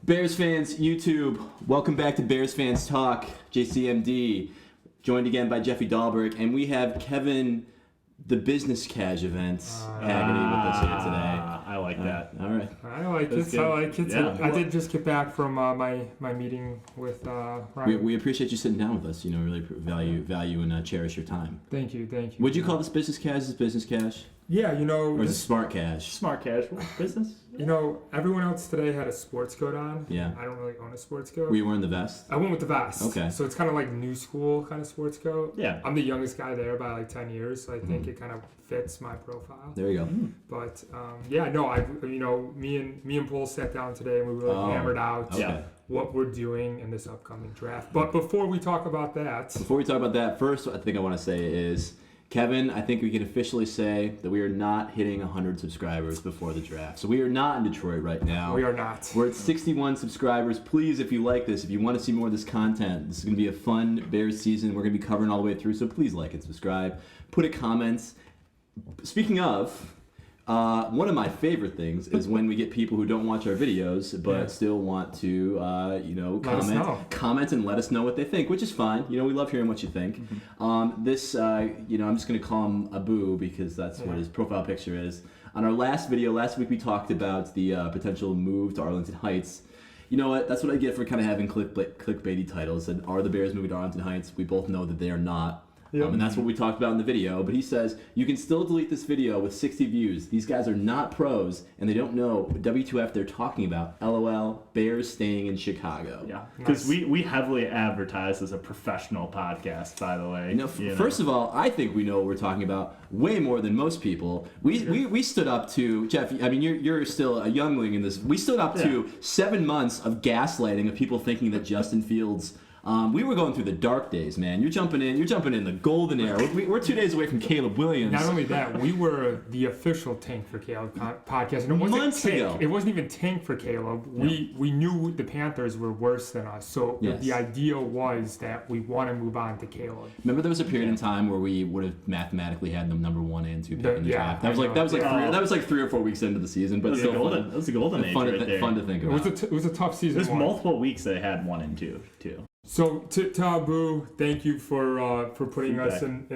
Bears fans, YouTube, welcome back to Bears Fans Talk, JCMD, joined again by Jeffy Dahlberg, and we have Kevin, the Business Cash Events, Haggerty with us here today. I like that. All right. I like That's it. good. I like it. Yeah. I did just get back from my meeting with Ryan. We appreciate you sitting down with us. You know, really value and cherish your time. Thank you. Would you call this Business Cash as Business Cash? Yeah, Or is it Smart Cash? Smart casual business. Everyone else today had a sports coat on. Yeah. I don't really own a sports coat. Were you wearing the vest? I went with the vest. Okay. So it's kind of like new school kind of sports coat. Yeah. I'm the youngest guy there by like 10 years, so I think it kind of fits my profile. There you go. But me and Paul sat down today and we really hammered out Okay. what we're doing in this upcoming draft. But before we talk about that, First, I think I want to say is, Kevin, I think we can officially say that we are not hitting 100 subscribers before the draft. So we are not in Detroit right now. we are not. We're at 61 subscribers. Please, if you like this, if you want to see more of this content, this is going to be a fun Bears season. We're going to be covering all the way through, so please like and subscribe. Put a comments. Speaking of, one of my favorite things is when we get people who don't watch our videos but still want to, comment and let us know what they think, which is fine. You know, we love hearing what you think. I'm just going to call him Abu because that's what his profile picture is. On our last video, last week we talked about the potential move to Arlington Heights. You know what? That's what I get for kind of having clickbaity titles. And are the Bears moving to Arlington Heights? We both know that they are not. And that's what we talked about in the video. But he says, you can still delete this video with 60 views. These guys are not pros, and they don't know W2F they're talking about. LOL, Bears staying in Chicago. Yeah. Because we heavily advertise as a professional podcast, by the way. First of all, I think we know what we're talking about way more than most people. We stood up to, Jeff, I mean, you're still a youngling in this. We stood up to 7 months of gaslighting of people thinking that Justin Fields... we were going through the dark days, man. You're jumping in the golden era. We're 2 days away from Caleb Williams. Not only that, we were the official Tank for Caleb podcast, and it wasn't Months ago. It wasn't even Tank for Caleb. We knew the Panthers were worse than us, so the idea was that we want to move on to Caleb. Remember, there was a period in time where we would have mathematically had them number 1 and 2 pick in the draft. That was like 3 or 4 weeks into the season, but still that was a golden age fun right there. Fun to think about. It was a tough season. There's multiple weeks they had 1 and 2 too. So to Abu, thank you for putting us in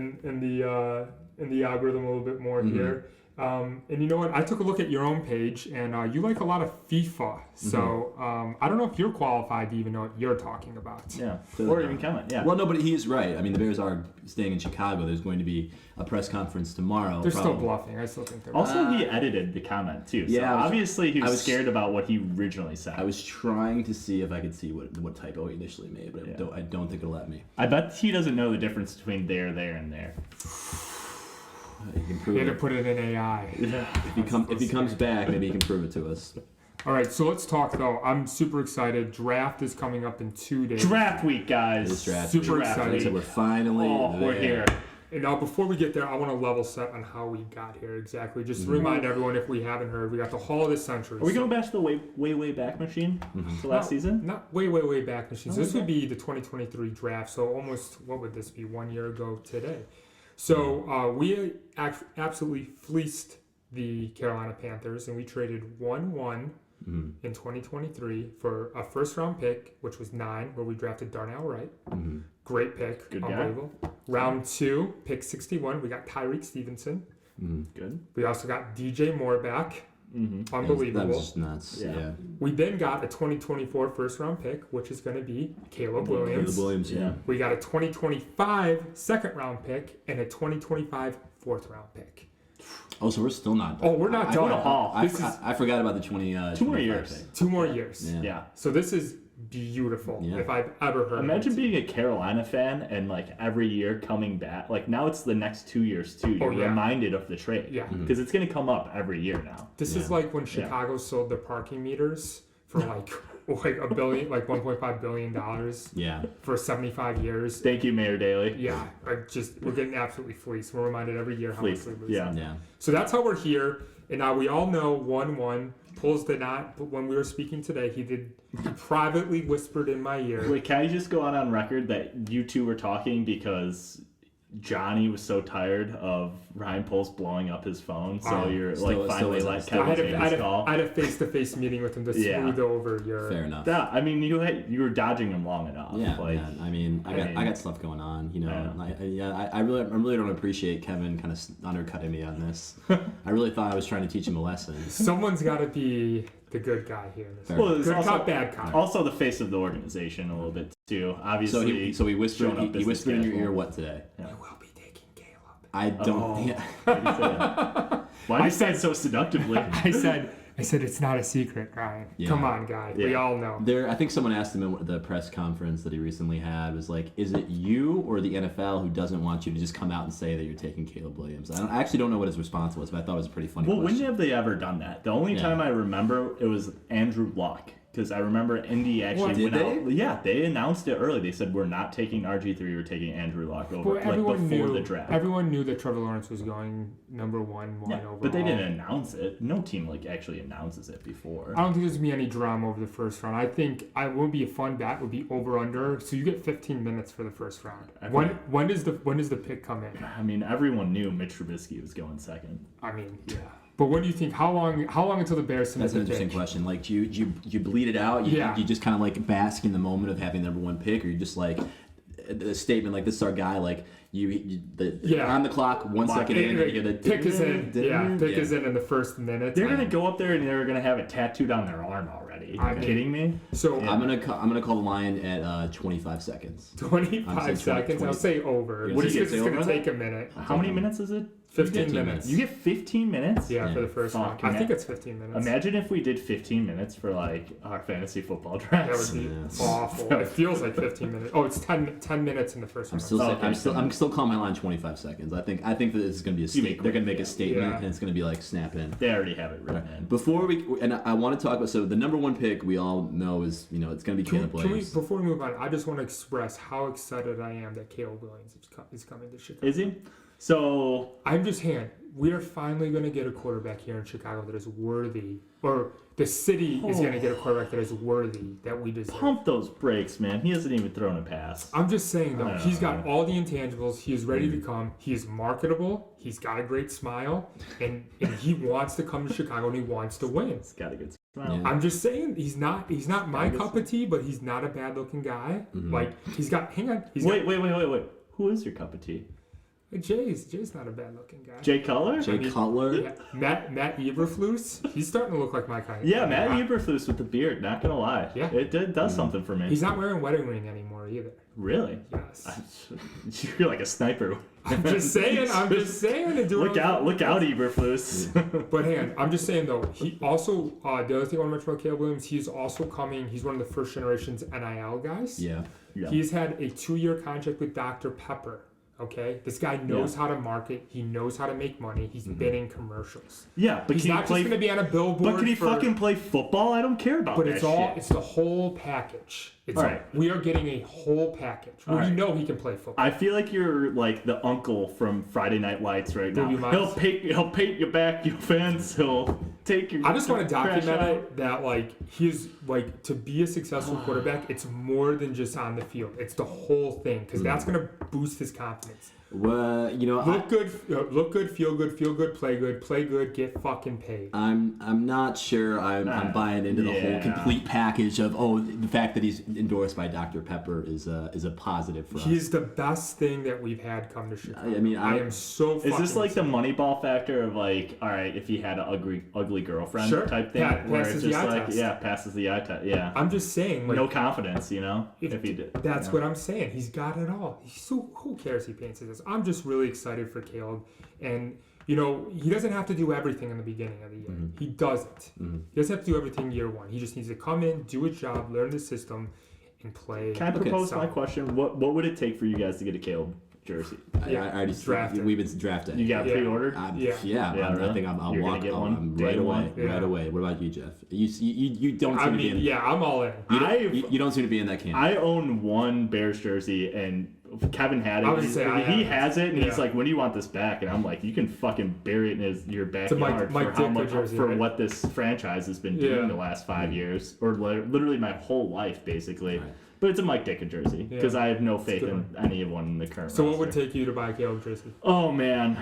the algorithm a little bit more here. And you know what? I took a look at your own page, and you like a lot of FIFA. So I don't know if you're qualified to even know what you're talking about. Yeah, or even comment. Yeah. Well, no, but he is right. I mean, the Bears are staying in Chicago. There's going to be a press conference tomorrow. They're still bluffing. I still think they're Also, he edited the comment too. So obviously he was scared about what he originally said. I was trying to see if I could see what typo he initially made, but I don't think it'll let me. I bet he doesn't know the difference between there, and there. He had to put it in AI. Yeah. If he comes back, maybe he can prove it to us. All right, so let's talk though. I'm super excited. Draft is coming up in 2 days. Draft week, guys. It's draft Super week. excited. So we're finally there. We're here. And now, before we get there, I want to level set on how we got here exactly. Just to remind everyone, if we haven't heard, we got the Hall of the Century. Are we going back to the way back machine to last season? Not way back machine. So this would be the 2023 draft. So almost, what would this be, 1 year ago today? So we absolutely fleeced the Carolina Panthers, and we traded 1-1 in 2023 for a first-round pick, which was 9, where we drafted Darnell Wright. Great pick. Good unbelievable. Guy. Round 2, pick 61, we got Tyreek Stevenson. Good. We also got DJ Moore back. Unbelievable. That was just nuts. Yeah. We then got a 2024 first-round pick, which is going to be Caleb Williams. Caleb Williams, yeah. We got a 2025 second-round pick and a 2025 fourth-round pick. Oh, so we're still not done. Oh, we're not done. I forgot about the 2 more years. Pick. 2 more years. Yeah. So this is beautiful, if I've ever heard Imagine of it. being a Carolina fan and like every year coming back. Like now it's the next 2 years too. You're reminded of the trade. Yeah. Because it's going to come up every year now. This is like when Chicago sold their parking meters for like $1 billion, like $1.5 billion. Yeah. For 75 years. Thank you, Mayor Daley. Yeah. We're getting absolutely fleeced. We're reminded every year how much we lose. Yeah. So that's how we're here. And now we all know 1-1. Pulls did not, but when we were speaking today, he privately whispered in my ear. Wait, can I just go on record that you two were talking because Johnny was so tired of Ryan Poles blowing up his phone, so you're still finally isn't like still- Kevin I James call. had a face-to-face meeting with him to Yeah. smooth over your. Fair enough. Yeah, I mean you were dodging him long enough. Yeah, like, man. I mean, I got stuff going on, you know. I really don't appreciate Kevin kind of undercutting me on this. I really thought I was trying to teach him a lesson. Someone's got to be the good guy here. In this Fair. one. Well, it's good also- cop, bad cop. Also the face of the organization a little bit too. Obviously. So he whispered showing up he business whispered in your casual. ear what today? You will be taking Caleb. I don't. Oh. Yeah. What did you say? Why did you say it so seductively? I said it's not a secret, Ryan. Yeah. Come on, guy. We Yeah. all know. I think someone asked him at the press conference that he recently had, was like, is it you or the NFL who doesn't want you to just come out and say that you're taking Caleb Williams? I actually don't know what his response was, but I thought it was a pretty funny Well, when question. have they ever done that? The only Yeah. time I remember it was Andrew Luck. Because I remember Indy actually What, did went they? out. Yeah, they announced it early. They said we're not taking RG3, we're taking Andrew Luck over Well, everyone before knew. the draft. Everyone knew that Trevor Lawrence was going number one Yeah, overall. but they didn't announce it. No team actually announces it before. I don't think there's gonna be any drama over the first round. I think it would be a fun bet. Would be over under. So you get 15 minutes for the first round. When does the pick come in? I mean, everyone knew Mitch Trubisky was going second. I mean, yeah. But when do you think? How long until the Bears submit That's an the interesting pick? question. Like, do you bleed it out? You just kind of like bask in the moment of having the number one pick, or you just like a statement like, this is our guy, like on the clock, 1 second in, you get a pick is in. Yeah, pick is in the first minute. They're gonna go up there and they're gonna have it tattooed on their arm already. Are you kidding me? So I'm gonna call the line at 25 seconds. 25 seconds. I'll say over. What Just do you because say, it's over gonna that? take a minute. How many minutes is it? 15 minutes. You get 15 minutes? Yeah, for the first Fuck, round. I think it's 15 minutes. Imagine if we did 15 minutes for like our fantasy football That drafts. would be Yes. awful. It feels like 15 minutes. Oh, it's 10 minutes in the first round. I'm still calling my line 25 seconds. I think that this is gonna be a statement. They're gonna make a statement, Yeah. and it's gonna be like snap in. They already have it written in. Before I want to talk about, so the number one pick we all know is, it's gonna be Caleb Williams. Before we move on, I just want to express how excited I am that Caleb Williams is coming to Chicago. Is he? So I'm just we are finally going to get a quarterback here in Chicago that is worthy, or the city is going to get a quarterback that is worthy, that we deserve. pump those brakes, man. He hasn't even thrown a pass. I'm just saying, though, he's got all the intangibles. He is ready Mm-hmm. to come. He is marketable. He's got a great smile, and he wants to come to Chicago, and he wants to win. He's got a good smile. Yeah. I'm just saying, he's not my cup of tea, but he's not a bad-looking guy. Like, he's got, hang on. Wait. Who is your cup of tea? Jay's not a bad-looking guy. Jay Cutler? Jay Cutler. Yeah, Matt Eberflus, he's starting to look like my kind of Yeah, guy. Matt Eberflus with the beard. Not gonna lie. Yeah. It does something for me. He's not wearing wedding ring anymore either. Really? Yes. You're like a sniper. I'm just saying. To do Look out, Eberflus. But hang on, I'm just saying though. He also the other thing I want to mention about Caleb Williams, he's also coming. He's one of the first generation's NIL guys. Yeah. He's had a 2-year contract with Dr. Pepper. Okay, this guy knows how to market. He knows how to make money. He's been in commercials. Yeah, but He's can not he play? just going to be on a billboard. But can he fucking play football? I don't care about But that it's all. shit. It's the whole package. All right. We are getting a whole package. Well, All right. you know he can play football. I feel like you're like the uncle from Friday Night Lights right now. Boogie Miles. He'll paint your back, your fence. He'll take your. I just want to trash document out. it that like he's like to be a successful quarterback. It's more than just on the field. It's the whole thing because that's gonna boost his confidence. Well, Look good, feel good, play good, get fucking paid. I'm not sure I'm buying into the whole complete package of the fact that he's endorsed by Dr. Pepper is a positive for us. He's the best thing that we've had come to Chicago. I mean, I am so. Is this like the excited. Moneyball factor of like, all right, if he had an ugly girlfriend Sure. type thing, where Passes it's the just eye like, test. yeah, passes the eye test, yeah. I'm just saying, like, No confidence, if he did. That's what I'm saying. He's got it all. Who cares? He paints this. I'm just really excited for Caleb, and he doesn't have to do everything in the beginning of the year. He doesn't. He doesn't have to do everything year one. He just needs to come in, do a job, learn the system, and play. Can I propose my question? What would it take for you guys to get a Caleb jersey? I already drafted. We've been drafted. You got pre-ordered? Yeah. I really? think I'll You're gonna walk get one I'm day right away. one? Yeah. Right away. What about you, Jeff? You don't seem to be in. I'm all in. You don't seem to be in that camp. I own one Bears jersey, and Kevin had it. I was gonna say, I he have it. has it, and he's Yeah. like, "When do you want this back?" And I'm like, "You can fucking bury it in your backyard Mike for how Ditka much jersey, for right? what this franchise has been doing Yeah. the last 5 years, or literally my whole life, basically." Right. But it's a Mike Ditka jersey because Yeah. I have no faith good in anyone in the current. So what would roster. take you to buy a Caleb jersey? Oh man,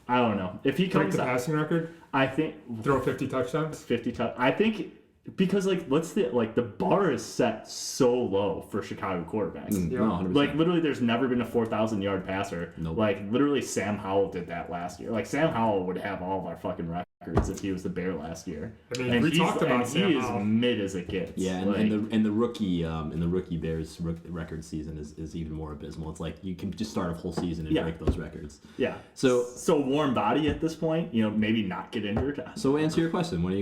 I don't know. If he Break comes the out, passing record? I think Throw 50 touchdowns? 50 touch. I think because the bar is set so low for Chicago quarterbacks. Mm, Yeah. no, 100%. Like literally, there's never been a 4,000 yard passer. Nope. Like literally, Sam Howell did that last year. Like Sam Howell would have all of our fucking records if he was the Bear last year. I mean, And we he's- talked about and Sam he is Howell. mid as it gets. Yeah, and, like, and the rookie Bears record season is even more abysmal. It's like you can just start a whole season and Yeah. break those records. yeah. So warm body at this point, maybe not get injured. so answer your question. What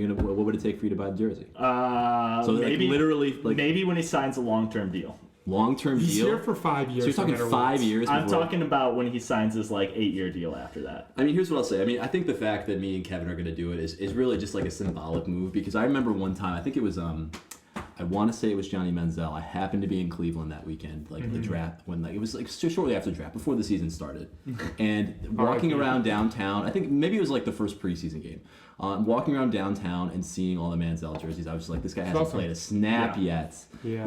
would it take for you to buy the jersey? So Maybe literally maybe when he signs a long-term deal. long-term He's deal. here for 5 years. So you're talking no matter 5 what. years. I'm before- talking about when he signs his 8-year deal after that. I mean, here's what I'll say. I mean, I think the fact that me and Kevin are going to do it is really just like a symbolic move because I remember one time, I think it was, I want to say it was Johnny Manziel. I happened to be in Cleveland that weekend, like the draft, when it was like shortly after the draft, before the season started. And walking around downtown, I think maybe it was like the first preseason game. Walking around downtown and seeing all the Manziel jerseys, I was just like, this guy hasn't awesome. played a snap yet. Yeah.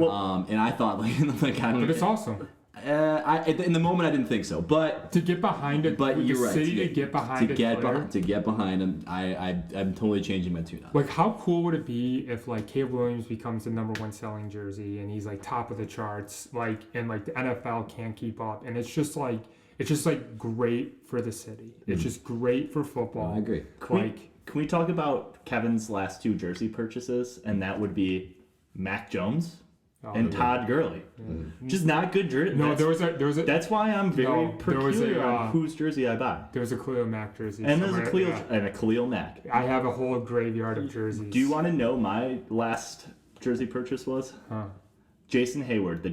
And I thought, like I don't. But it's awesome. In the moment, I didn't think so, but. To get behind it, But with you're the right. city to get behind to a get player. to get behind him, I'm totally changing my tune up. Like, how cool would it be if Caleb Williams becomes the #1 selling jersey and he's top of the charts, and the NFL can't keep up, and it's just great for the city. It's just great for football. I agree. Can we talk about Kevin's last 2 jersey purchases? And that would be Mac Jones and Todd Gurley. Just not good jersey. No, there was a That's why I'm very No, there was peculiar a, on whose jersey I buy. there was a Khalil Mack jersey. And there's a somewhere. Khalil Mack. I have a whole graveyard of jerseys. Do you want to know my last jersey purchase was? Huh. Jason Hayward, the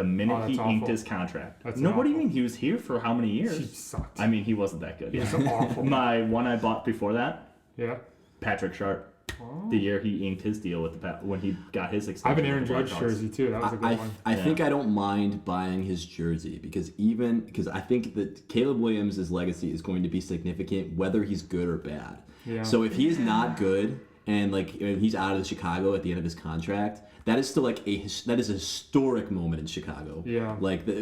minute Oh, that's he awful. inked his contract. That's No, what do you awful. mean? He was here for how many He years? sucked. I mean, he wasn't that good. He's awful. My one I bought before that, Yeah. Patrick Sharp. Oh. The year he inked his deal with when he got his extension. I have an Aaron with the Judge Blackhawks. jersey too. That was a good one. I think I don't mind buying his jersey because I think that Caleb Williams' legacy is going to be significant whether he's good or bad. Yeah. So if he is not good and he's out of Chicago at the end of his contract, that is still that is a historic moment in Chicago. Yeah.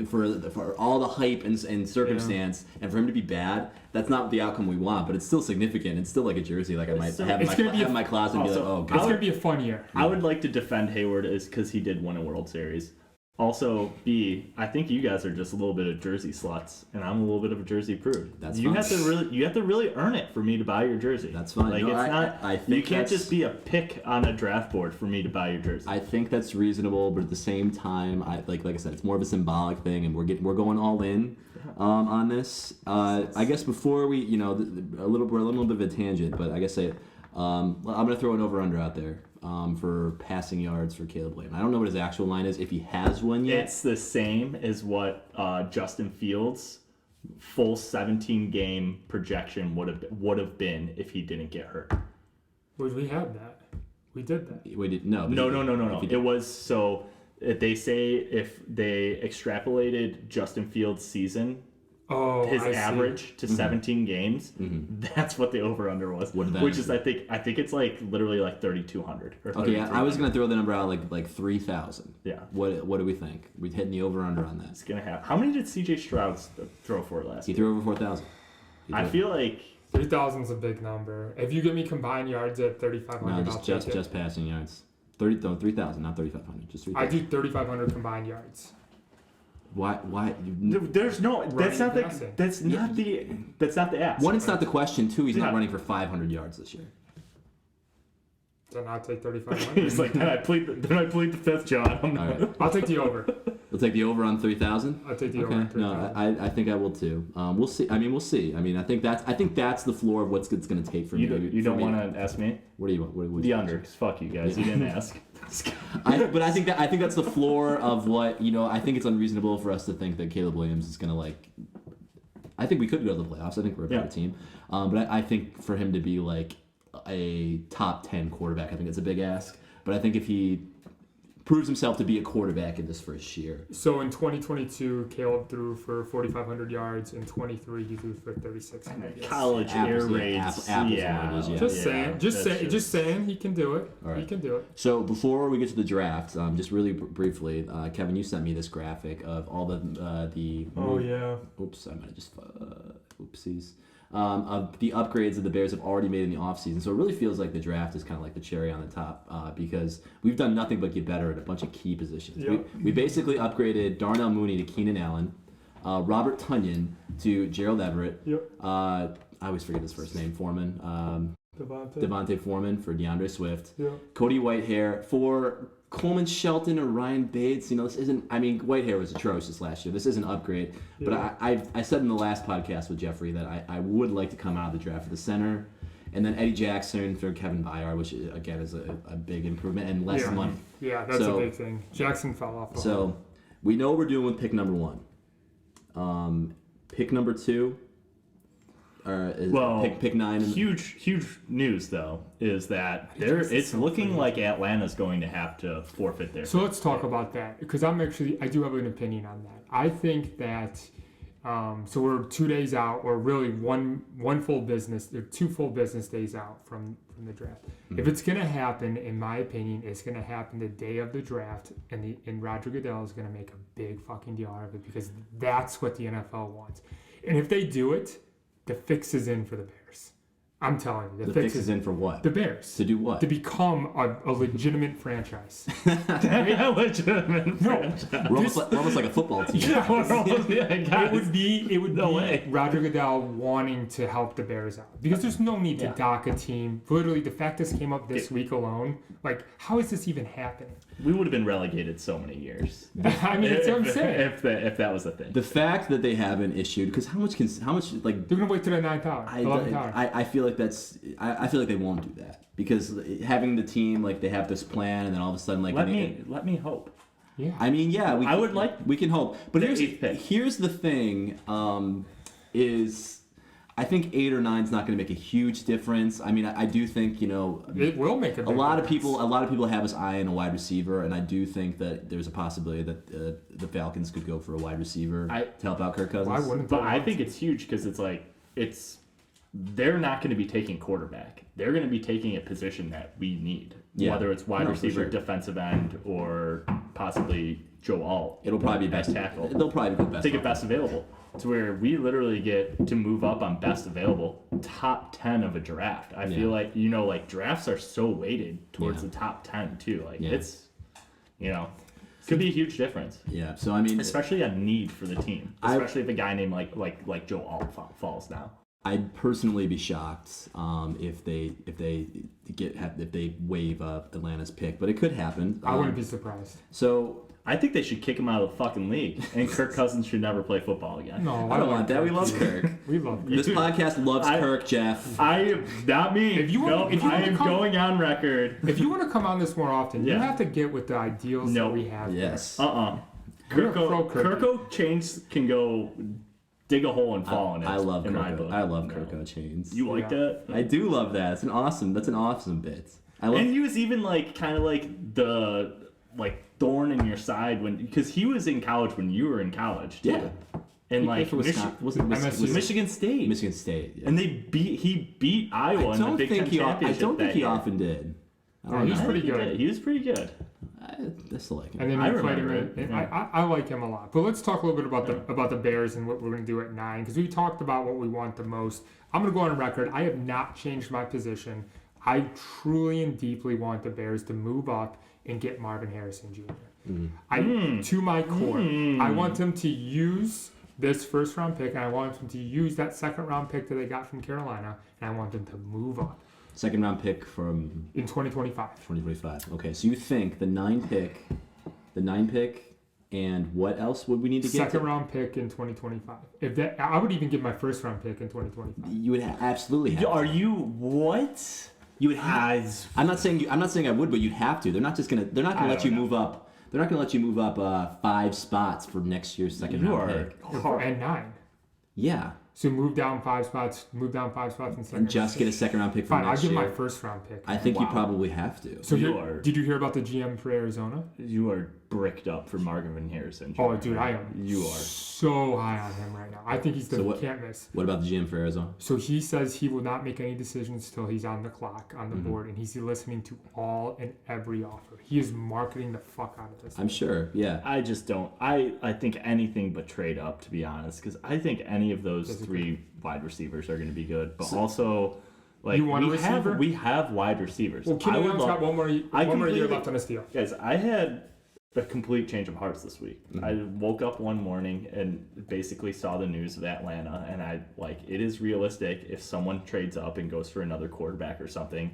For all the hype and circumstance, and for him to be bad, that's not the outcome we want. But it's still significant. It's still like a jersey. Like I might have It's gonna be in my closet and be like, also- oh, It's God. gonna be a fun year. I would like to defend Hayward is because he did win a World Series. Also, I think you guys are just a little bit of jersey sluts, and I'm a little bit of a jersey prude. That's you fine. you have to really earn it for me to buy your jersey. That's fine. Like No, it's I- not. I think you can't that's- just be a pick on a draft board for me to buy your jersey. I think that's reasonable, but at the same time, like I said, it's more of a symbolic thing, and we're going all in on this. I guess before we, we're a little bit of a tangent, but I guess I'm gonna throw an over/under out there for passing yards for Caleb Williams. I don't know what his actual line is if he has one yet. It's the same as what Justin Fields' full 17 game projection would have been if he didn't get hurt. We had that. We did that. We did no. No. If he It did- was so. They say if they extrapolated Justin Fields' season, Oh, his I see. average to 17 games, that's what the over/under was. What did that which is, mean? I think it's literally 3,200 or Okay, yeah, I was 3,300. gonna throw the number out like 3,000. Yeah. What do we think? We hitting the over/under on that? It's gonna happen. How many did C.J. Stroud throw for last He year? threw over 4,000. I feel like 3,000's a big number. If you give me combined yards at 3,500, no, I'll take it. just passing yards. 3,000, not 3,500. Just 3,000. I do 3,500 combined yards. Why? there's no. That's not the. passing. That's not the. That's not the ask. One, it's not the question. Two, he's not Yeah. running for 500 yards this year. Then I'll take 3,500. He's like, then I plead the fifth, John. I'm All not. right, I'll take the over. we'll take the over on 3,000. I'll take the over. Okay, on 3,000. no, I think I will too. We'll see. We'll see. I think that's the floor of what's it's going to take for me. You don't want to ask me? What do you want? What The under. 'Cause fuck you guys. You didn't ask. But I think that's the floor of what I think it's unreasonable for us to think that Caleb Williams is going to I think we could go to the playoffs. I think we're a better Yeah. team. But I think for him to be like a top 10 quarterback, I think it's a big ask. But I think if he proves himself to be a quarterback in this first year. So in 2022, Caleb threw for 4,500 yards. In 23, he threw for 3,600 yards. College air Apples, yeah, rates. apples yeah. and oranges, yeah. Just saying, he can do it. All right. He can do it. So before we get to the draft, just really briefly, Kevin, you sent me this graphic of all the yeah. oops, I might have just oopsies. Of the upgrades that the Bears have already made in the offseason. So it really feels like the draft is kind of like the cherry on the top because we've done nothing but get better at a bunch of key positions. Yep. We basically upgraded Darnell Mooney to Keenan Allen, Robert Tonyan to Gerald Everett. Yep. I always forget his first name, Foreman. Devontae Foreman for DeAndre Swift. Yep. Cody Whitehair for Coleman Shelton or Ryan Bates. You know, this isn't. I mean, Whitehair was atrocious last year. This is an upgrade. But I said in the last podcast with Jeffrey that I would like to come out of the draft for the center, and then Eddie Jackson for Kevin Byard, which again is a big improvement and less money. Yeah, that's a big thing. Jackson fell off. So we know what we're doing with pick number 1. Pick number 2. Pick 9. Huge news though is that it's looking like Atlanta's going to have to forfeit their. So let's talk about that because I do have an opinion on that. I think that so we're 2 days out, or really one full business, or 2 full business days out from the draft. Mm-hmm. If it's gonna happen, in my opinion, it's gonna happen the day of the draft, and Roger Goodell is gonna make a big fucking deal out of it because that's what the NFL wants. And if they do it, the fix is in for the Bears. I'm telling you. The fix is in for what? The Bears. To do what? To become a legitimate franchise. Legitimate franchise. We're almost like a football team. It would be Roger Goodell wanting to help the Bears out. Because there's no need to dock a team. Literally, the fact this came up this week alone, like, how is this even happening? We would have been relegated so many years. I mean, that's what I'm saying. If that was the thing. The fact that they haven't issued, because how much like they're gonna wait till the 9th hour, 11th hour. I feel like I feel like they won't do that because having the team like they have this plan and then all of a sudden like let me hope. Yeah. I mean, yeah, we can hope, but here's the thing, is. I think 8 or 9 is not going to make a huge difference. I mean, I do think it will make a big difference. A lot of people have his eye on a wide receiver, and I do think that there's a possibility that the Falcons could go for a wide receiver to help out Kirk Cousins. Why wouldn't? But I think it's huge because they're not going to be taking quarterback. They're going to be taking a position that we need, whether it's wide receiver, defensive end, or possibly Joe Alt. It'll probably be best tackle. They'll probably be best. Take it best available. To where we literally get to move up on best available, top 10 of a draft. I feel like, drafts are so weighted towards the top 10 too. Like it's, could be a huge difference. Yeah. So I mean, especially a need for the team, especially if a guy named like Joe Alt falls now. I'd personally be shocked if they waive up Atlanta's pick, but it could happen. I wouldn't be surprised. So. I think they should kick him out of the fucking league, and Kirk Cousins should never play football again. No, I don't want that. We love Kirk. We love Kirk. This podcast loves Kirk, Jeff. Not me. I am going on record. If you want to come on this more often, you have to get with the ideals that we have. Yes. Kirko Chains can go dig a hole and fall in it. I love Kirko. I love Kirko Chains. You like that? I do love that. That's an awesome bit. And he was even kind of like the thorn in your side because he was in college when you were in college too. Yeah. And Michigan State. Michigan State. Yeah. And he beat Iowa in the Big Ten championship. I don't think he often did. He was pretty good. He was pretty good. I still like him. And then I like him a lot. But let's talk a little bit about the Bears and what we're going to do at 9 because we talked about what we want the most. I'm going to go on record. I have not changed my position. I truly and deeply want the Bears to move up and get Marvin Harrison Jr. To my core, I want them to use this first round pick, and I want them to use that second round pick that they got from Carolina, and I want them to move up. Second round pick from in 2025. 2025. Okay, so you think the 9 pick, and what else would we need to get? Second round pick in 2025. I would even give my first round pick in 2025. You would absolutely have. Are you what? You would have. I'm not saying I would, but you'd have to. They're not gonna let you move up. They're not gonna let you move up 5 spots for next year's second round pick. And 9. Yeah. So move down 5 spots in second. And just get a second round pick for Fine, I'll next give year. my first round pick. I think you Wow. probably have to. So You are- did you hear about the GM for Arizona? You are bricked up for Marvin Harrison. Jr. Oh, dude, I am You are. so high on him right now. I think he's the So what- can't miss. What about the GM for Arizona? So he says he will not make any decisions till he's on the clock, on the Mm-hmm. board, and he's listening to all and every offer. He is marketing the fuck out of this. I'm sure. Yeah. I just don't. I think anything but trade up, to be honest, because I think any of those Disagree. three wide receivers are going to be good. But also, like You want a we receiver? have wide receivers. Well, Keenan I would Allen's love, got one more year completely- left on his deal. guys. I had a complete change of hearts this week. Mm-hmm. I woke up one morning and basically saw the news of Atlanta, and it is realistic if someone trades up and goes for another quarterback or something,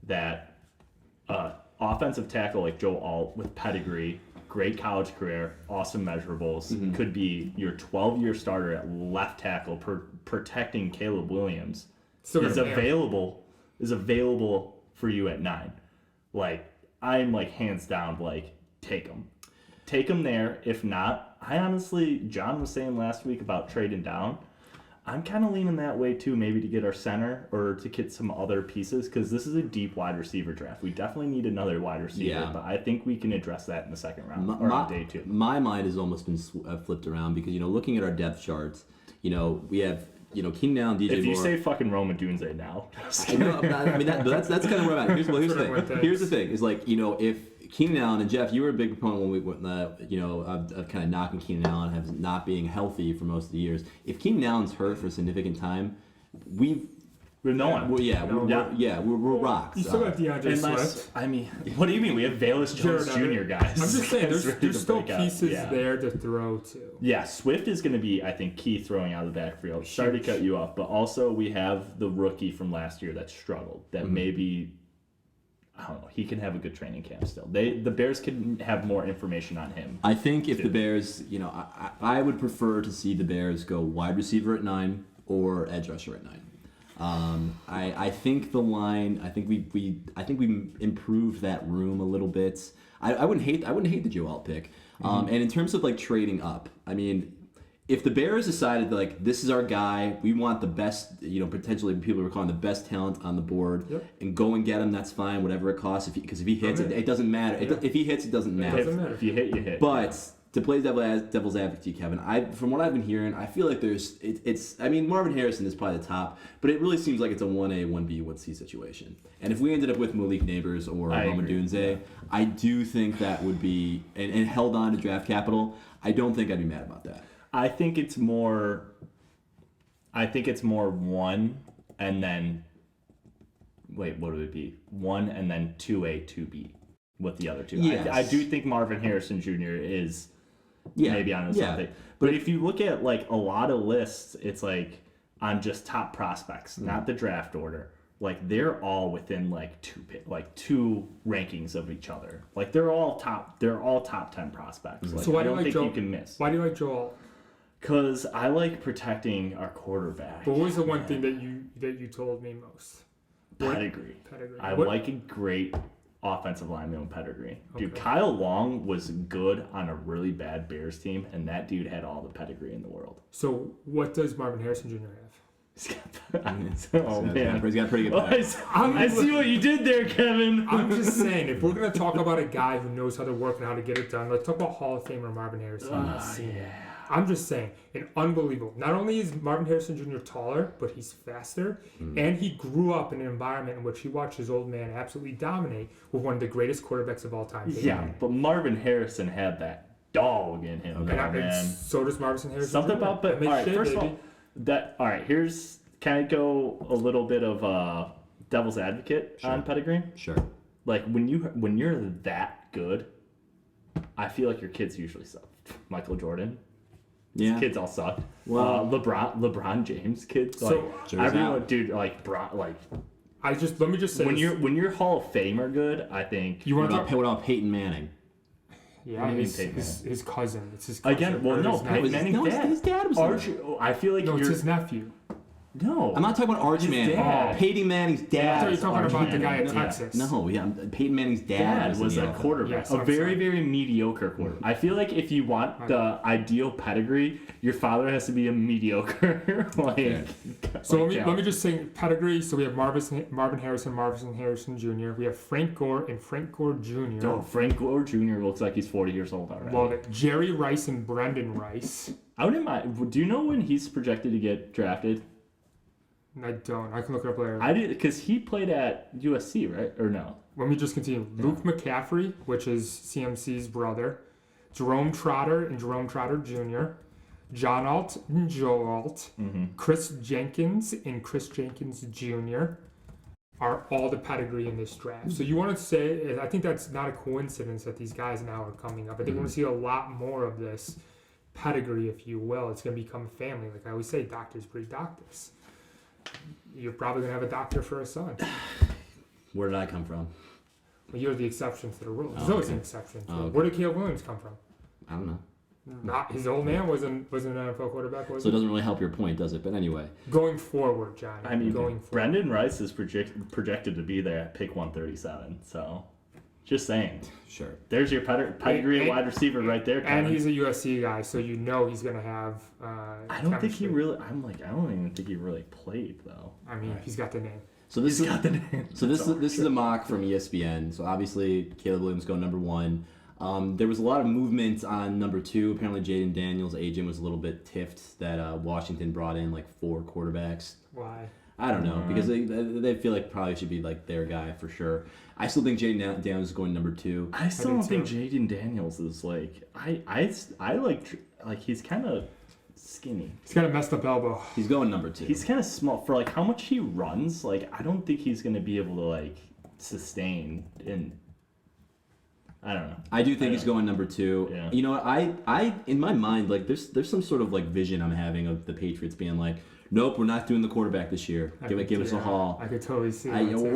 that offensive tackle like Joe Alt with pedigree, great college career, awesome measurables, Mm-hmm. could be your 12-year starter at left tackle, protecting Caleb Williams. Still is gonna pay him. available for you at 9. Like, I'm like hands down, like, take them there. If not, I honestly, John was saying last week about trading down. I'm kind of leaning that way too, maybe to get our center or to get some other pieces, because this is a deep wide receiver draft. We definitely need another wide receiver, Yeah. but I think we can address that in the second round or my, on day 2. my mind has almost been flipped around because, looking at our depth charts, we have, Keenan Allen, DJ If you Moore. say fucking Roma Dunze now, I know, I mean, that's kind of where I'm at. Here's the thing. Here's the thing. Is like, if Keenan Allen and Jeff, you were a big proponent when we went, of kind of knocking Keenan Allen as not being healthy for most of the years. If Keenan Allen's hurt for a significant time, with no one. We're rocks. You still got DeAndre Swift. I mean, what do you mean? We have Valus Jones Jared Jr. guys. I'm just saying, Guys ready there's to still break out. pieces Yeah. there to throw to. Yeah, Swift is going to be, I think, key throwing out of the backfield. Sorry to Huge. cut you off, but also we have the rookie from last year that struggled. That maybe, I don't know, he can have a good training camp still. The Bears can have more information on him. I think if the Bears, I would prefer to see the Bears go wide receiver at 9 or edge rusher at 9. I think the line. I think we improved that room a little bit. I wouldn't hate the Joe Alt pick. And in terms of like trading up, I mean, if the Bears decided like this is our guy, we want the best, potentially people are calling the best talent on the board, and go and get him. That's fine, whatever it costs. Because if he hits it doesn't matter. If he hits, it doesn't matter. Doesn't matter. If you hit, you hit. But to play devil's advocate, Kevin, from what I've been hearing, I feel like I mean, Marvin Harrison is probably the top, but it really seems like it's a 1A, 1B, 1C situation. And if we ended up with Malik Neighbors or Roma Dunze, I do think that would be, and held on to draft capital, I don't think I'd be mad about that. I think it's more 1 and then, wait, what would it be? 1 and then 2A, 2B with the other two. Yes. I do think Marvin Harrison Jr. is maybe on his something. But But if you look at like a lot of lists, it's like on just top prospects, not the draft order. Like they're all within like two rankings of each other. Like they're all top 10 prospects. Like, So why I do you don't like think Joe? you can miss. Why do you like Joel? Because I like protecting our quarterback. But what was the one thing that you told me most? Pedigree. Pedigree. I What- like a great offensive lineman with pedigree. Dude, Okay. Kyle Long was good on a really bad Bears team, and that dude had all the pedigree in the world. So what does Marvin Harrison Jr. have? Oh man, He's got a pretty good Oh, pack. I see what you did there, Kevin. I'm just saying, if we're gonna talk about a guy who knows how to work and how to get it done, let's talk about Hall of Famer Marvin Harrison. I'm just saying, an unbelievable. Not only is Marvin Harrison Jr. taller, but he's faster, and he grew up in an environment in which he watched his old man absolutely dominate with one of the greatest quarterbacks of all time. Yeah, but Marvin Harrison had that dog in him, And, though, and man. so does Marvin Harrison Something Jr. about, but And they all right. shit, First of baby. all, here's can I go a little bit of devil's advocate on pedigree? Sure. Like when you're that good, I feel like your kids usually suck. Michael Jordan, Yeah. kids all sucked. Well- LeBron James kids, So- like Joe's everyone, out. dude, like let me just say when when you're Hall of Famer good, I think you What want to about Peyton Manning? yeah, What do you mean his, Peyton his cousin. It's his cousin. again. Well, Or no, his Peyton nephew. Manning's no, dad. his dad was Archie, I feel like No, it's you're his nephew. No. I'm not talking about Arch His Manning. dad. Peyton Manning's I dad. thought you were talking Arch about the guy Manning. at Yeah. Texas. No, yeah, Peyton Manning's dad Dad was in a the offense. quarterback, Yes, a I'm very, sorry. very mediocre quarterback. I feel like if you want the ideal pedigree, your father has to be a mediocre. So let me just say pedigree. So we have Marvin Harrison Jr. We have Frank Gore and Frank Gore Jr. Oh, Frank Gore Jr. looks like he's 40 years old already. Love it. Jerry Rice and Brendan Rice. I wouldn't mind. Do you know when he's projected to get drafted? I don't. I can look it up later. I did, because he played at USC, right? Or no? Let me just continue. Luke McCaffrey, which is CMC's brother. Jerome Trotter and Jerome Trotter Jr. John Alt and Joe Alt. Chris Jenkins and Chris Jenkins Jr. are all the pedigree in this draft. So you want to say, I think that's not a coincidence that these guys now are coming up. I think we're going to see a lot more of this pedigree, if you will. It's going to become a family. Like I always say, doctors breed doctors. You're probably going to have a doctor for a son. Where did I come from? Well, you're the exception to the rule. There's Oh, always okay. an exception. Oh, okay. Where did Caleb Williams come from? I don't know. Not his old man wasn't an NFL quarterback, was So it he? doesn't really help your point, does it? But anyway. Going forward, John. I mean, going forward. Brendan Rice is projected to be there at pick 137. So, just saying. Sure. There's your pedigree And- wide receiver right there. And Kevin. he's a USC guy, so you know he's going to have. I don't think he chemistry. really. I don't even think he really played though. I mean, he's got the name. So this He's is got the name. So this is a mock from ESPN. So obviously Caleb Williams going number 1. There was a lot of movement on number 2. Apparently Jaden Daniels' agent was a little bit tiffed that Washington brought in like 4 quarterbacks. Why? I don't know because they feel like probably should be like their guy for sure. I still think Jaden Daniels is going number 2. I still do don't think too. Jaden Daniels is like. I like he's kind of skinny. He's got a messed up elbow. He's going number 2. He's kind of small for like how much he runs. Like I don't think he's gonna be able to like sustain in. I don't know. I do think he's going number 2. Yeah. You know, I in my mind like there's some sort of like vision I'm having of the Patriots being like, nope, we're not doing the quarterback this year. Give us a haul. I could totally see that too.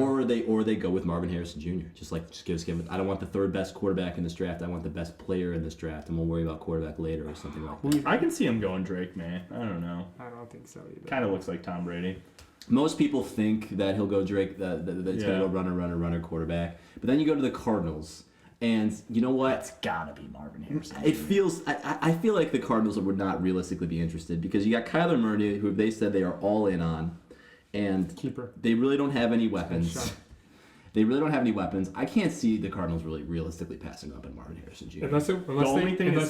Or they go with Marvin Harrison Jr. Just give it. I don't want the 3rd best quarterback in this draft. I want the best player in this draft, and we'll worry about quarterback later or something like that. I can see him going Drake, man. I don't know. I don't think so either. Kind of looks like Tom Brady. Most people think that he'll go Drake. That it's gonna go runner quarterback. But then you go to the Cardinals, and you know what? It's gotta be Marvin Harrison. It feels. I feel like the Cardinals would not realistically be interested because you got Kyler Murray, who they said they are all in on, and Keeper. they really don't have any weapons. Shot. They really don't have any weapons. I can't see the Cardinals really realistically passing up on Marvin Harrison Jr. Unless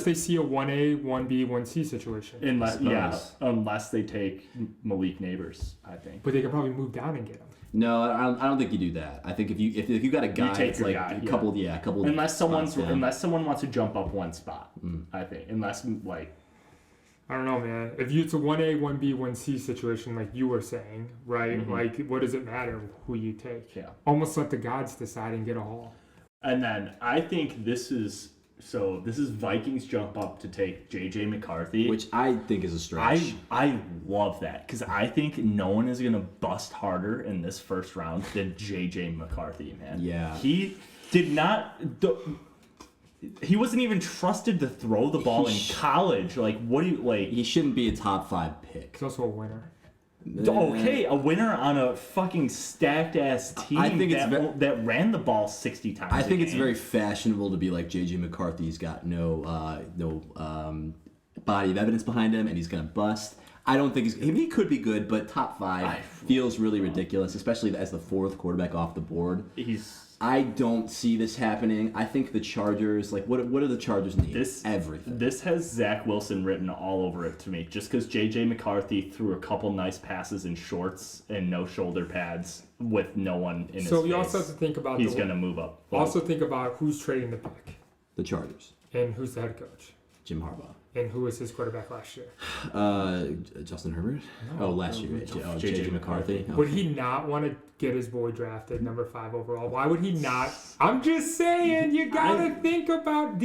they see a 1A, 1B, 1C situation. Unless they take Malik Neighbors, I think. But they can probably move down and get him. No, I don't think you do that. I think if you got a guy, take it's your like guy, a couple. Unless spots down. someone wants to jump up one spot, I think. Unless like. I don't know, man. If it's a 1A, 1B, 1C situation, like you were saying, right? Mm-hmm. Like, what does it matter who you take? Yeah. Almost let the gods decide and get a haul. And then I think this is Vikings jump up to take J.J. McCarthy. which I think is a stretch. I love that because I think no one is going to bust harder in this first round than J.J. McCarthy, man. Yeah. He did not... He wasn't even trusted to throw the ball in college. Like, what do you... like? He shouldn't be a top 5 pick. He's also a winner. Okay, a winner on a fucking stacked-ass team I think that ran the ball 60 times I think a it's game. very fashionable to be like J.J. McCarthy's got no body of evidence behind him and he's gonna bust. I don't think he could be good, but top 5 feels really ridiculous, especially as the 4th quarterback off the board. I don't see this happening. I think the Chargers, like, what do the Chargers need? Everything. This has Zach Wilson written all over it to me. Just because J.J. McCarthy threw a couple nice passes in shorts and no shoulder pads with no one in his So face. you also have to think about He's going to move up. Also think about who's trading the pick The Chargers. and who's the head coach Jim Harbaugh. and who was his quarterback last year. Justin Herbert? Last year. J.J. J.J. McCarthy. Would he not want to get his boy drafted number 5 overall? Why would he not? I'm just saying, you gotta think about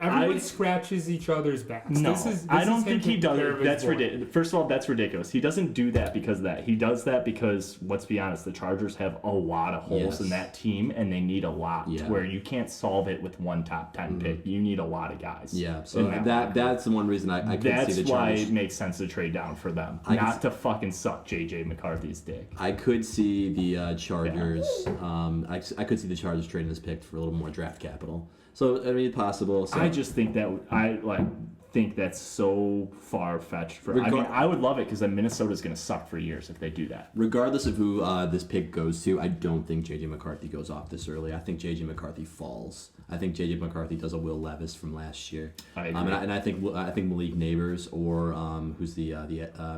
everyone scratches each other's backs. No, I don't think he does. That's ridiculous. ridiculous. First of all, that's ridiculous. He doesn't do that because of that. He does that because, let's be honest, the Chargers have a lot of holes in that team, and they need a lot. Yeah. Where you can't solve it with one top 10 pick. You need a lot of guys. Yeah, so that that's the one reason I could see That's the why Chargers. it makes sense to trade down for them, I can not to fucking suck JJ McCarthy's dick. I could see the Chargers. I could see the Chargers trading this pick for a little more draft capital. So I mean, possible. So, I just think that think that's so far fetched. I would love it because then Minnesota's gonna suck for years if they do that. regardless of who this pick goes to, I don't think JJ McCarthy goes off this early. I think JJ McCarthy falls. I think JJ McCarthy does a Will Levis from last year. I agree. And I think Malik Neighbors or who's the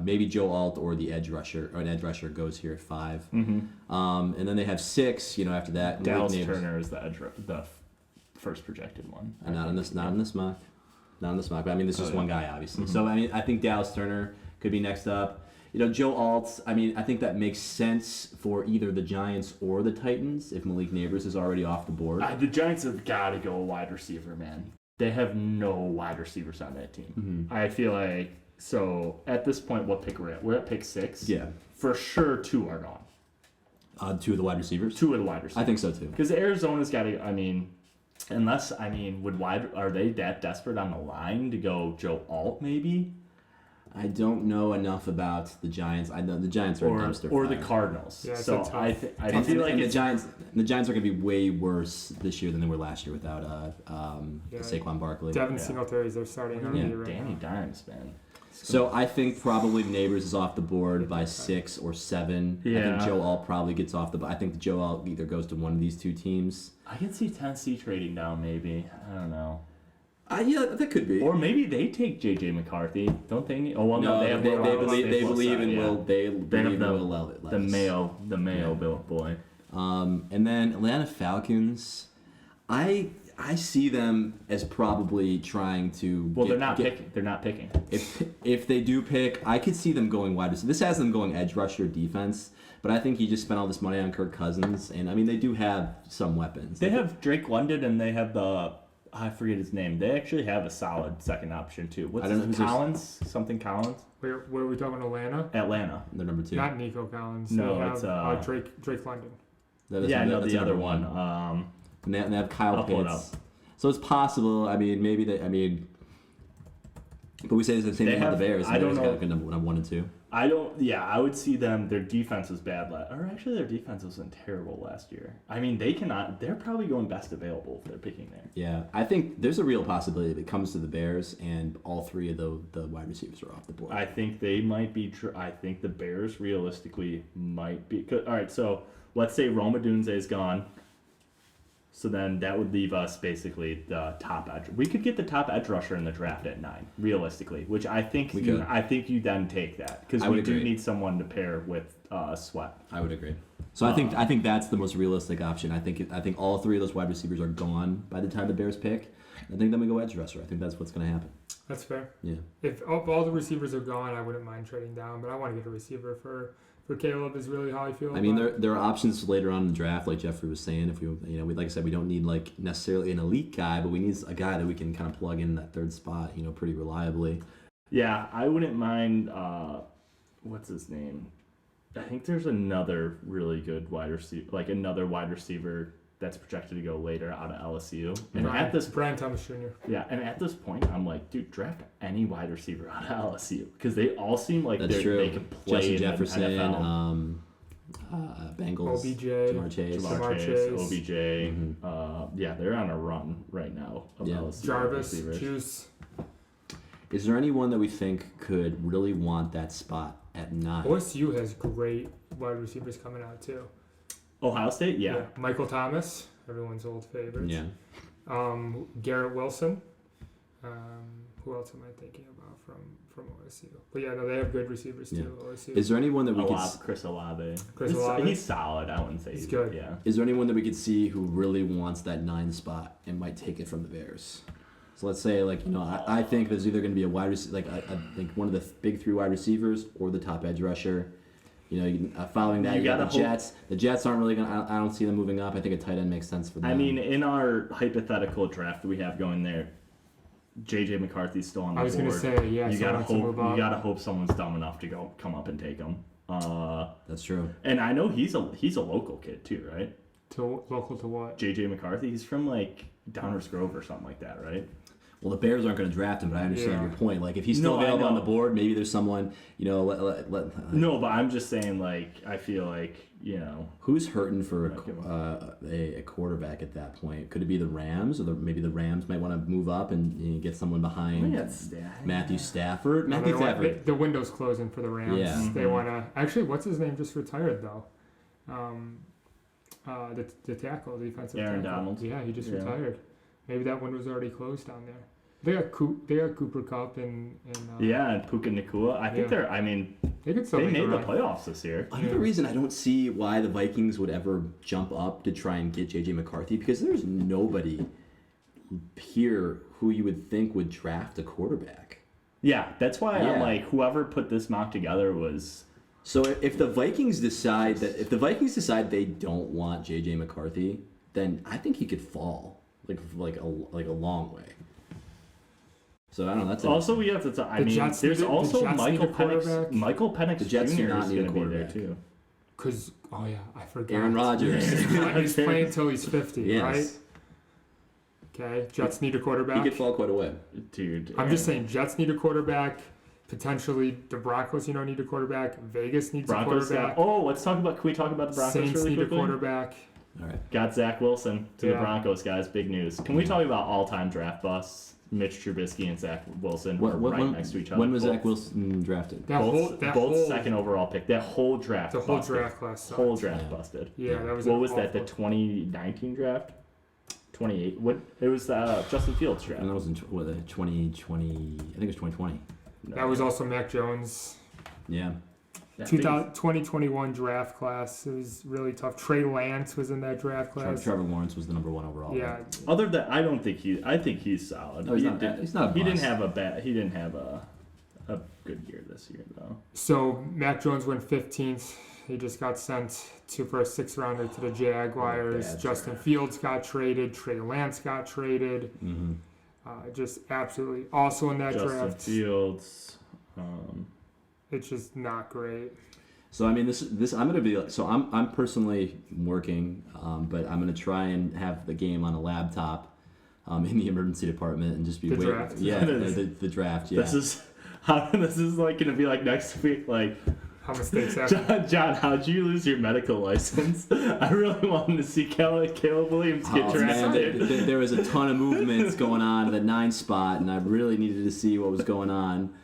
maybe Joe Alt or the edge rusher or an edge rusher goes here at 5. Mm-hmm. And then they have 6. After that, Dallas Malik Neighbors. Turner is the first projected one. Not in this mock. Not in this mock. But I mean, this is yeah. one guy, obviously. Mm-hmm. So I mean, I think Dallas Turner could be next up. Joe Alt. I mean, I think that makes sense for either the Giants or the Titans if Malik Neighbors is already off the board. The Giants have got to go wide receiver, man. They have no wide receivers on that team. Mm-hmm. I feel like so at this point, what pick we're at? We're at pick 6. Yeah. For sure, 2 are gone. 2 of the wide receivers. 2 of the wide receivers. I think so too. Because Arizona's got to. Are they that desperate on the line to go Joe Alt maybe? I don't know enough about the Giants. I know the Giants are a dumpster or the fire. Cardinals. Yeah, it's so a tough- I feel like the it's Giants are going to be way worse this year than they were last year without Saquon Barkley. Devin Singletary is their starting RB right Danny now. Dimes, man. So I think probably Neighbors is off the board by 6 or 7. I Yeah. think Joe Alt probably gets off the. I think Joe Alt either goes to one of these 2 teams. I can see Tennessee trading down maybe. I don't know. Yeah, that could be. Or maybe they take JJ McCarthy. Don't they need? Oh well, no, they have they Will believe Levis, yeah. They believe in the- Will Levis. The Mayo Bill boy. And then Atlanta Falcons, I see them as probably trying to. Well, they're not picking. They're not picking. If they do pick, I could see them going wide receiver. This has them going edge rusher defense, but I think you just spent all this money on Kirk Cousins, and I mean they do have some weapons. They have Drake London, and they have I forget his name. They actually have a solid second option too. What's I don't know who's Collins? Something Collins. What are we talking? Atlanta? Atlanta. They're number 2. Not Nico Collins. No, They have, it's, Drake London. That's the other number one. And they have Kyle I'll pull it Pitts. So it's possible. I mean, maybe but we say the same They thing about have- the Bears. I don't know. Got number 1 and 2. I don't. Yeah, I would see them. Their defense was bad or actually, their defense wasn't terrible last year. I mean, they cannot. They're probably going best available if they're picking there. Yeah, I think there's a real possibility that it comes to the Bears and all 3 of the wide receivers are off the board. I think they might be. I think the Bears realistically might be. All right, so let's say Roma Dunze is gone. So then that would leave us basically the top edge. We could get the top edge rusher in the draft at 9, realistically, which I think could. I think you then take that because I we would do agree. need someone to pair with Sweat. I would agree. So I think that's the most realistic option. I think all 3 of those wide receivers are gone by the time the Bears pick. I think then we go edge rusher. I think that's what's going to happen. That's fair. Yeah. If all the receivers are gone, I wouldn't mind trading down, but I want to get a receiver for Caleb is really how I feel. I mean, there are options later on in the draft, like Jeffrey was saying. If we like I said, we don't need like necessarily an elite guy, but we need a guy that we can kind of plug in that 3rd spot, pretty reliably. Yeah, I wouldn't mind. What's his name? I think there's another really good wide receiver that's projected to go later out of LSU. And Brian Thomas Jr. Yeah, and at this point, I'm like, dude, draft any wide receiver out of LSU because they all seem like That's true. they can play Justin in Jefferson, the NFL. Bengals, OBJ, Jamar Chase. Jamar Chase, OBJ. Mm-hmm. Yeah, they're on a run right now of LSU Jarvis, receivers. Juice. Is there anyone that we think could really want that spot at 9? OSU has great wide receivers coming out too. Ohio State, yeah. Michael Thomas, everyone's old favorite. Yeah. Garrett Wilson. Who else am I thinking about from OSU? But yeah, no, they have good receivers too. OSU. Is there anyone that we could? Chris Olave. Chris Olave? He's solid. I wouldn't say He's good. Yeah. Is there anyone that we could see who really wants that 9 spot and might take it from the Bears? So let's say, I think there's either going to be a wide receiver, I think one of the big 3 wide receivers or the top edge rusher. Following that, you got the Jets. The Jets aren't really going to, I don't see them moving up. I think a tight end makes sense for them. I mean, in our hypothetical draft that we have going there, JJ McCarthy's still on the board. I was going to say, yeah, you gotta move up. You gotta hope someone's dumb enough to come up and take him. That's true. And I know he's a local kid too, right? Local to what? JJ McCarthy. He's from Downers Grove or something like that, right? Well, the Bears aren't going to draft him, but I understand Yeah. your point. Like, if he's still No, I available on know. the board, maybe there's someone, No, but I'm just saying, like, I feel like, who's hurting for Might give a quarterback at that point? Could it be the Rams, or maybe the Rams might want to move up and get someone behind Matthew Stafford? No, Matthew Stafford. the window's closing for the Rams. Yeah. They want to. Actually, what's his name? Just retired though. The tackle, the defensive Aaron tackle. Donald. Yeah, he just Yeah. retired. Maybe that window's already closed down there. They got Cooper Kupp and and Puka Nakua. I think Yeah. they could still they make made a the run. playoffs this year. Another reason I don't see why the Vikings would ever jump up to try and get J.J. McCarthy, because there's nobody here who you would think would draft a quarterback. Yeah, that's why Yeah. I'm like, whoever put this mock together was. So if the Vikings decide they don't want J.J. McCarthy, then I think he could fall like a long way. So I don't know. That's Also, we have to talk. I The mean, Jets there's need a- the also Jets Michael need a quarterback. Penix. Michael Penix The Jets do Jr. not is need a going to be there quarterback. too. Because I forgot. Aaron Rodgers. He's playing until he's 50, Yes. right? Okay, Jets need a He quarterback. could fall quite a way. Dude, I'm just saying, Jets need a quarterback. Potentially, the Broncos, need a quarterback. Vegas needs Broncos. a quarterback. Let's talk about. Can we talk about the Broncos Saints really need quickly? a quarterback. All right. Got Zach Wilson to the Yeah. Broncos, guys. Big news. Can we talk about all-time draft busts? Mitch Trubisky and Zach Wilson are right next to each other. When was Both- Zach Wilson drafted? both second overall pick. That whole draft. The whole busted. draft class. Sucked. Whole draft Yeah. busted. Yeah, that was. What an was that? The awful- 2019 draft? 28. What? It was Justin Fields draft. And that was in 2020. I think it was 2020. No. That was also Mac Jones. Yeah. That 2021 draft class. It was really tough. Trey Lance was in that draft class. Trevor Lawrence was the number one overall. Yeah. Other than I don't think I think he's solid. No, he's not a He didn't bust. have a bad. He didn't have a good year this year though. So Mac Jones went 15th. He just got sent for a 6th rounder to the Jaguars. Bad Justin draft. Fields got traded. Trey Lance got traded. Mm-hmm. Just absolutely also in that Justin draft. Fields. It's just not great. So I mean, this I'm gonna be so I'm personally working, but I'm gonna try and have the game on a laptop, in the emergency department and just be The waiting. draft. Yeah, the draft. Yeah. This is like gonna be like next week. Like How mistakes happen. John, how'd you lose your medical license? I really wanted to see Caleb Williams get Oh, man, drafted. there was a ton of movements going on at the 9 spot, and I really needed to see what was going on.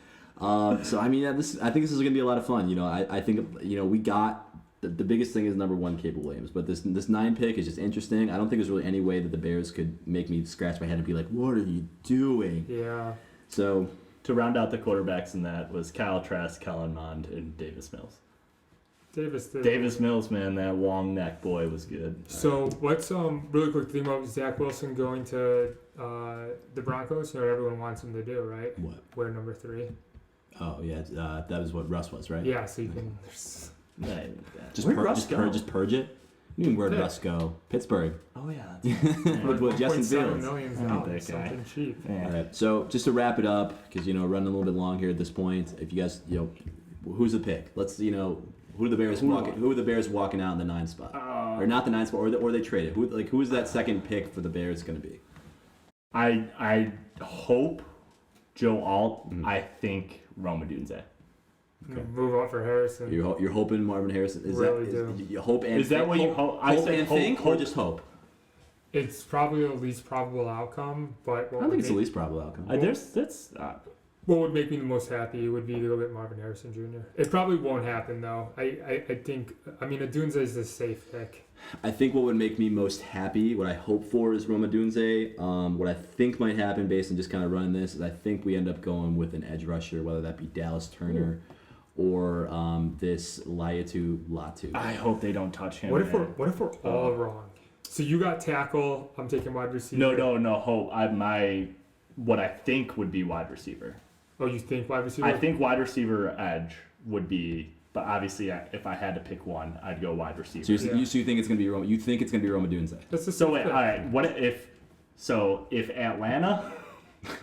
So I mean, I think this is gonna be a lot of fun. I think we got the biggest thing is number 1 Caleb Williams, but this 9 pick is just interesting. I don't think there's really any way that the Bears could make me scratch my head and be like, "What are you doing?" Yeah. So To round out the quarterbacks in that was Kyle Trask, Kellen Mond, and Davis Mills. Davis Mills, man, that long neck boy was good. So let's really quick think about Zach Wilson going to the Broncos. Everyone wants him to do, right? what? Wear number 3. Oh yeah, that was what Russ was, right? Yeah, so you can. Just Where'd purge, Russ just go? purge, just purge it. You mean where'd Pick. Russ go? Pittsburgh. Oh yeah. With Justin Fields. $1.7 Oh, million, that guy. something cheap. All right. So just to wrap it up, because we're running a little bit long here at this point. If you guys, who's the pick? Let's who are the Bears walking? Who are the Bears walking out in the 9 spot? Or not the 9 spot, or they traded? Who is that second pick for the Bears going to be? I hope Joe Alt. Mhm. I think Roma Dunze. Okay. Move on for Harrison. You're hoping Marvin Harrison is Really that do. you hope and Is that what you hope? I Hope said and hope, think, hope. or just hope? It's probably the least probable outcome, but I don't think it's the least probable outcome. what would make me the most happy would be to go get Marvin Harrison Jr. It probably won't happen though. I think Adunze is the safe pick. I think what would make me most happy, what I hope for, is Roma Dunze. What I think might happen, based on just kind of running this, is I think we end up going with an edge rusher, whether that be Dallas Turner or this Laiatu Latu. I hope they don't touch him. What if man. we're all wrong? So you got tackle. I'm taking wide receiver. No. Hope. What I think would be wide receiver. Oh, you think wide receiver? I think wide receiver edge would be, but obviously if I had to pick one, I'd go wide receiver. So Yeah. you think it's gonna be Roma? You think it's gonna be Roma Dunze? That's the So safe wait, pick. all right. What if? So if Atlanta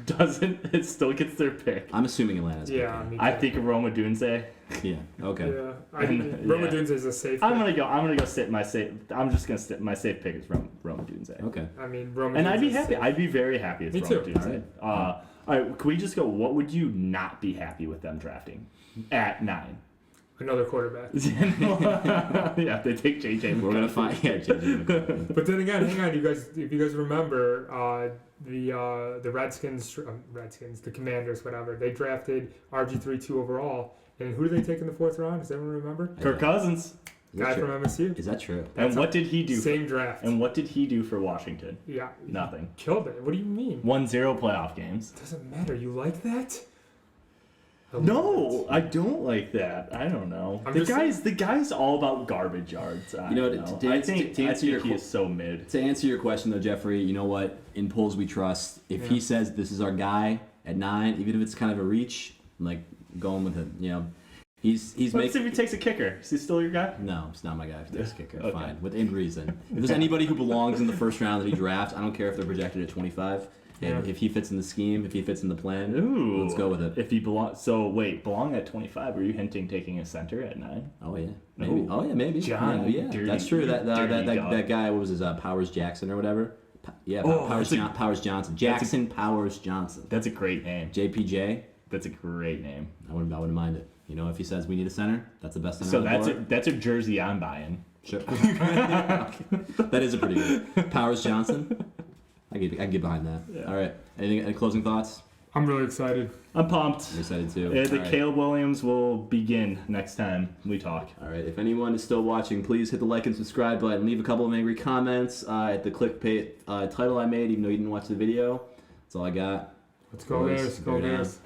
it still gets their pick. I'm assuming Atlanta's Yeah, picking. me I too. think Roma Dunze. Yeah. Okay. Yeah, I think Roma Dunze is a safe. I'm pick. gonna go sit my safe. I'm just gonna sit my safe pick is Roma Dunze. Okay. I mean, Roma And I'd be Dunze is happy. safe. I'd be very happy with Me Roma too. Dunze. All right, can we just go? What would you not be happy with them drafting at 9? Another quarterback. Yeah, they take JJ. We're gonna find. Yeah. JJ McCarthy. But then again, hang on, you guys. If you guys remember, the Redskins, the Commanders, whatever, they drafted RG3 2 overall. And who did they take in the 4th round? Does everyone remember? Kirk Cousins. Is Guy that from true? MSU. Is that true? And That's what did he do? Same draft. And what did he do for Washington? Yeah. Nothing. Killed it. What do you mean? Won 0 playoff games. Doesn't matter. You like that? I love No, that. I don't like that. I don't know. I'm The just guy's all about garbage yards. I You know, don't to I answer- think, to I answer think your he que- is so mid. To answer your question though, Jeffrey, you know what? In polls we trust. If Yeah. he says this is our guy at 9, even if it's kind of a reach, I'm like going with him. You know, he's Let's making. see if he takes a kicker. Is he still your guy? No, it's not my guy. If he takes a kicker, Okay. fine, within reason. If there's anybody who belongs in the first round that he drafts, I don't care if they're projected at 25. And Yeah. if he fits in the scheme, if he fits in the plan, Ooh, let's go with it. If he belong at 25? Were you hinting taking a center at 9? Oh yeah, maybe. Ooh. Oh yeah, maybe. John, yeah, dirty- that's true. That dirty dog. that guy, what was his Powers Jackson or whatever? Oh, Powers Johnson. Jackson Powers Johnson. That's a great name. JPJ. That's a great name. I wouldn't mind it. You know, if he says we need a center, that's the best center. So on the board. that's a jersey I'm buying. Sure. That is a pretty good. Powers Johnson. I can get behind that. Yeah. All right. Any closing thoughts? I'm really excited. I'm pumped. I'm excited too. The All right. Caleb Williams will begin next time we talk. All right. If anyone is still watching, please hit the like and subscribe button. Leave a couple of angry comments at the clickbait title I made, even though you didn't watch the video. That's all I got. Let's go Boys, Bears. Go bear down. Bears.